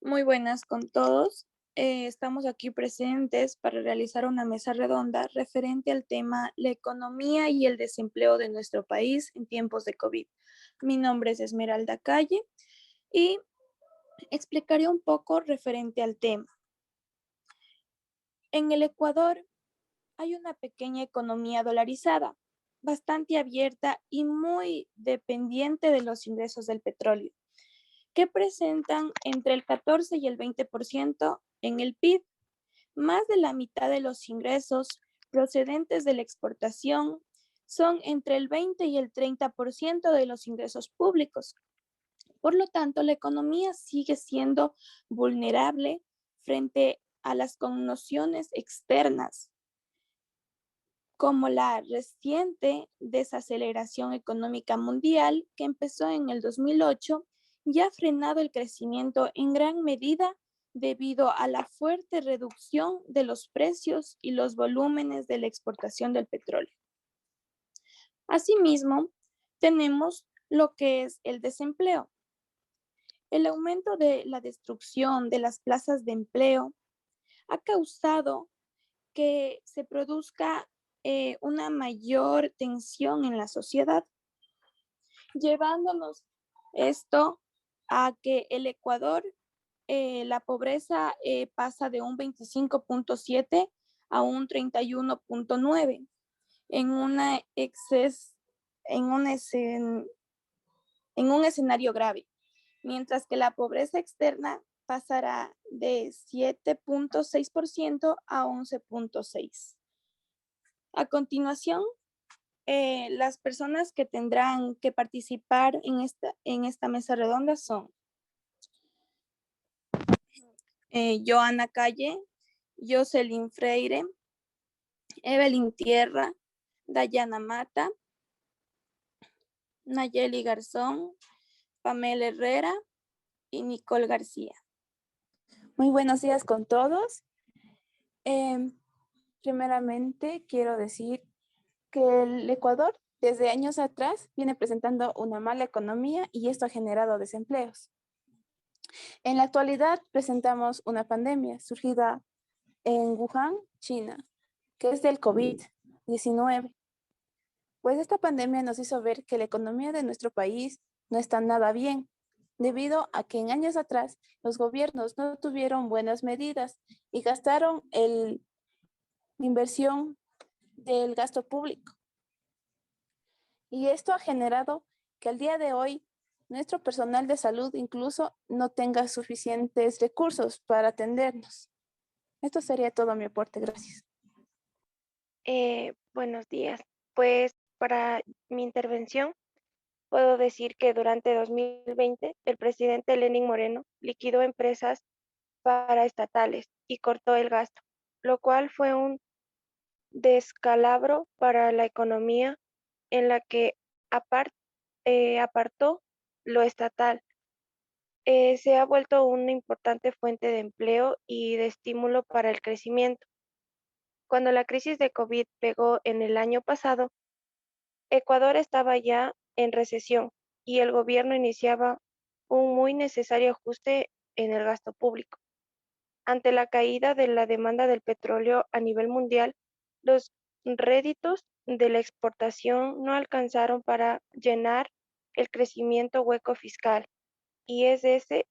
Muy buenas con todos. Estamos aquí presentes para realizar una mesa redonda referente al tema la economía y el desempleo de nuestro país en tiempos de COVID. Mi nombre es Esmeralda Calle y explicaré un poco referente al tema. En el Ecuador hay una pequeña economía dolarizada, bastante abierta y muy dependiente de los ingresos del petróleo, que presentan entre el 14 y el 20% en el PIB. Más de la mitad de los ingresos procedentes de la exportación son entre el 20 y el 30% de los ingresos públicos. Por lo tanto, la economía sigue siendo vulnerable frente a las connotaciones externas, como la reciente desaceleración económica mundial que empezó en el 2008 y ha frenado el crecimiento en gran medida debido a la fuerte reducción de los precios y los volúmenes de la exportación del petróleo. Asimismo, tenemos lo que es el desempleo. El aumento de la destrucción de las plazas de empleo ha causado que se produzca una mayor tensión en la sociedad, llevándonos esto a que el Ecuador, la pobreza pasa de un 25.7 a un 31.9 en, una en, un en un escenario grave, mientras que la pobreza externa pasará de 7.6% a 11.6%. A continuación, las personas que tendrán que participar en esta mesa redonda son Joana Calle, Jocelyn Freire, Evelyn Tierra, Dayana Mata, Nayeli Garzón, Pamela Herrera y Nicole García. Muy buenos días con todos. Primeramente, quiero decir que el Ecuador desde años atrás viene presentando una mala economía y esto ha generado desempleos. En la actualidad presentamos una pandemia surgida en Wuhan, China, que es del COVID-19. Pues esta pandemia nos hizo ver que la economía de nuestro país no está nada bien, debido a que en años atrás los gobiernos no tuvieron buenas medidas y gastaron la inversión del gasto público. Y esto ha generado que al día de hoy nuestro personal de salud incluso no tenga suficientes recursos para atendernos. Esto sería todo mi aporte. Gracias. Buenos días. Pues para mi intervención puedo decir que durante 2020 el presidente Lenín Moreno liquidó empresas paraestatales y cortó el gasto, lo cual fue un descalabro para la economía en la que apartó lo estatal. Se ha vuelto una importante fuente de empleo y de estímulo para el crecimiento. Cuando la crisis de COVID pegó en el año pasado, Ecuador estaba ya en recesión y el gobierno iniciaba un muy necesario ajuste en el gasto público. Ante la caída de la demanda del petróleo a nivel mundial, los réditos de la exportación no alcanzaron para llenar el crecimiento hueco fiscal, y es ese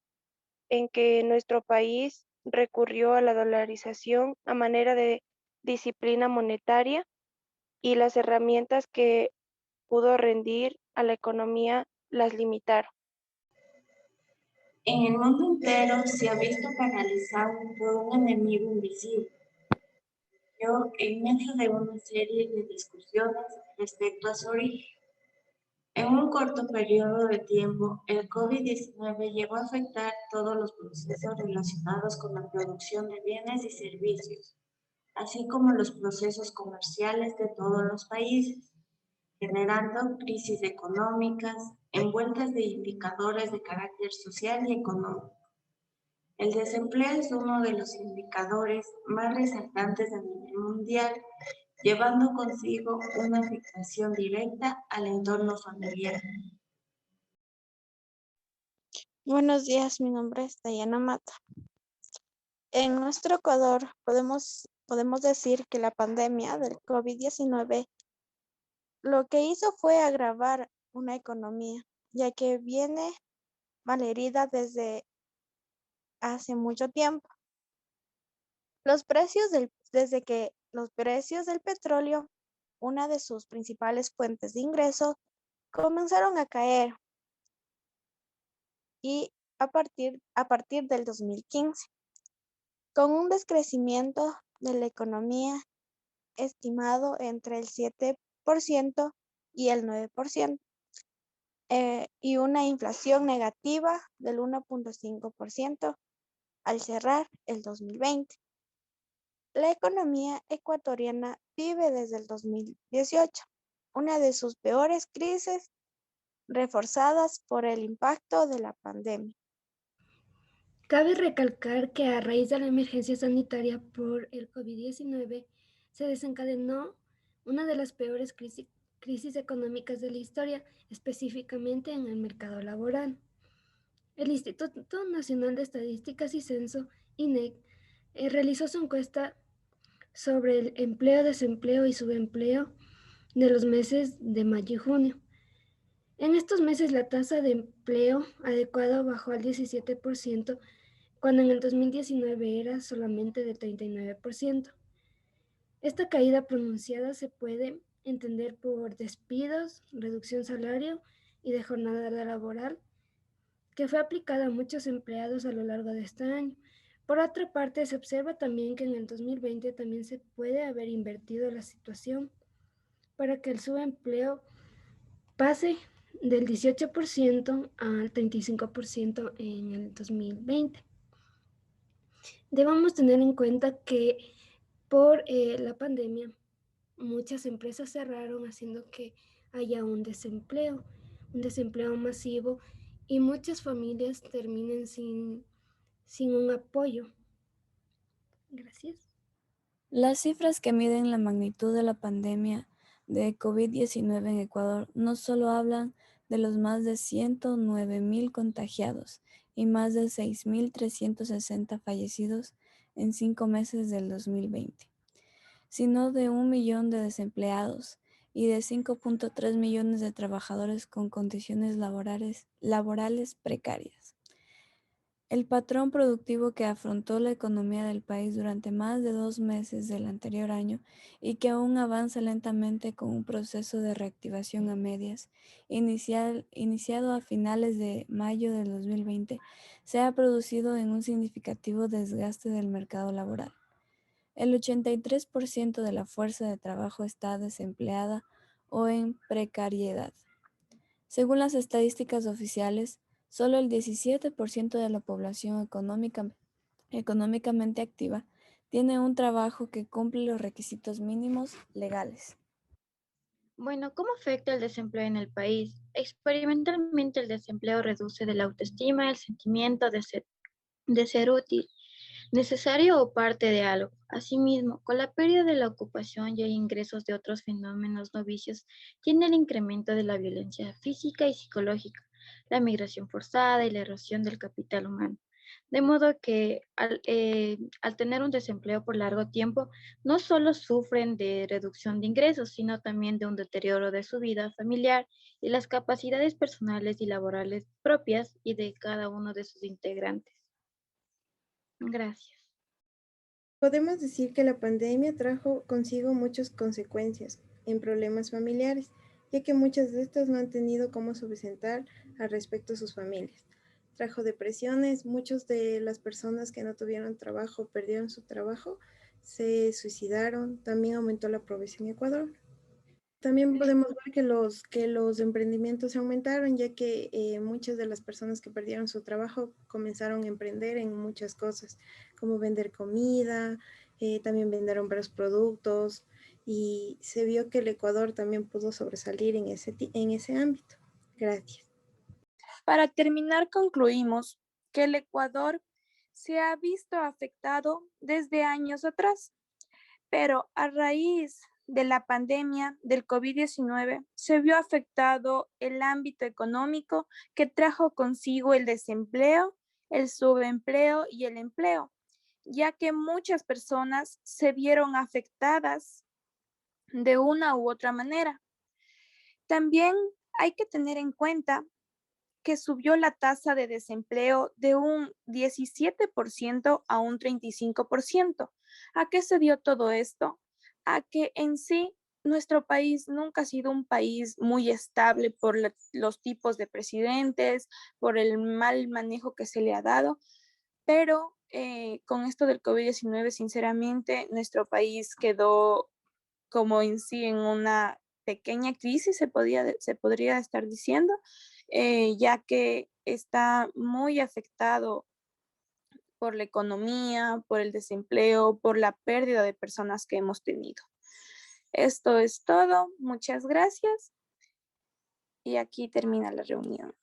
en que nuestro país recurrió a la dolarización a manera de disciplina monetaria, y las herramientas que pudo rendir a la economía las limitaron. En el mundo entero se ha visto paralizado por un enemigo invisible. Yo, en medio de una serie de discusiones respecto a su origen, en un corto periodo de tiempo, el COVID-19 llegó a afectar todos los procesos relacionados con la producción de bienes y servicios, así como los procesos comerciales de todos los países, generando crisis económicas envueltas de indicadores de carácter social y económico. El desempleo es uno de los indicadores más resaltantes a nivel mundial, llevando consigo una afectación directa al entorno familiar. Buenos días, mi nombre es Dayana Mata. En nuestro Ecuador podemos decir que la pandemia del COVID-19 lo que hizo fue agravar una economía, ya que viene malherida desde hace mucho tiempo. Desde que los precios del petróleo, una de sus principales fuentes de ingreso, comenzaron a caer y a partir del 2015, con un descrecimiento de la economía estimado entre el 7% y el 9%, y una inflación negativa del 1.5% al cerrar el 2020. La economía ecuatoriana vive desde el 2018, una de sus peores crisis, reforzadas por el impacto de la pandemia. Cabe recalcar que a raíz de la emergencia sanitaria por el COVID-19 se desencadenó una de las peores crisis económicas de la historia, específicamente en el mercado laboral. El Instituto Nacional de Estadísticas y Censo, INEC, realizó su encuesta sobre el empleo, desempleo y subempleo de los meses de mayo y junio. En estos meses la tasa de empleo adecuado bajó al 17%, cuando en el 2019 era solamente de 39%. Esta caída pronunciada se puede entender por despidos, reducción salario y de jornada laboral, que fue aplicada a muchos empleados a lo largo de este año. Por otra parte, se observa también que en el 2020 también se puede haber invertido la situación para que el subempleo pase del 18% al 35% en el 2020. Debemos tener en cuenta que por la pandemia muchas empresas cerraron, haciendo que haya un desempleo masivo, y muchas familias terminen sin un apoyo. Gracias. Las cifras que miden la magnitud de la pandemia de COVID-19 en Ecuador no solo hablan de los más de 109.000 contagiados y más de 6.360 fallecidos en 5 meses del 2020, sino de 1 millón de desempleados y de 5.3 millones de trabajadores con condiciones laborales precarias. El patrón productivo que afrontó la economía del país durante más de 2 meses del anterior año y que aún avanza lentamente con un proceso de reactivación a medias, iniciado a finales de mayo del 2020, se ha producido en un significativo desgaste del mercado laboral. El 83% de la fuerza de trabajo está desempleada o en precariedad. Según las estadísticas oficiales, solo el 17% de la población económicamente activa tiene un trabajo que cumple los requisitos mínimos legales. Bueno, ¿cómo afecta el desempleo en el país? Experimentalmente, el desempleo reduce de la autoestima, el sentimiento de ser útil, necesario o parte de algo. Asimismo, con la pérdida de la ocupación y el ingresos de otros fenómenos no vicios, tiene el incremento de la violencia física y psicológica, la migración forzada y la erosión del capital humano. De modo que al tener un desempleo por largo tiempo, no solo sufren de reducción de ingresos, sino también de un deterioro de su vida familiar y las capacidades personales y laborales propias y de cada uno de sus integrantes. Gracias. Podemos decir que la pandemia trajo consigo muchas consecuencias en problemas familiares, ya que muchas de estas no han tenido cómo solventar al respecto a sus familias. Trajo depresiones, muchas de las personas que no tuvieron trabajo, perdieron su trabajo, se suicidaron, también aumentó la pobreza en Ecuador. También podemos ver que los emprendimientos se aumentaron, ya que muchas de las personas que perdieron su trabajo comenzaron a emprender en muchas cosas, como vender comida, también vendieron varios productos, y se vio que el Ecuador también pudo sobresalir en ese ámbito. Gracias. Para terminar, concluimos que el Ecuador se ha visto afectado desde años atrás, pero a raíz de la pandemia del COVID-19 se vio afectado el ámbito económico que trajo consigo el desempleo, el subempleo y el empleo, ya que muchas personas se vieron afectadas de una u otra manera. También hay que tener en cuenta que subió la tasa de desempleo de un 17% a un 35%. ¿A qué se dio todo esto? A que en sí nuestro país nunca ha sido un país muy estable por los tipos de presidentes, por el mal manejo que se le ha dado, pero con esto del COVID-19, sinceramente, nuestro país quedó como en sí en una pequeña crisis, se podría estar diciendo, ya que está muy afectado por la economía, por el desempleo, por la pérdida de personas que hemos tenido. Esto es todo. Muchas gracias. Y aquí termina la reunión.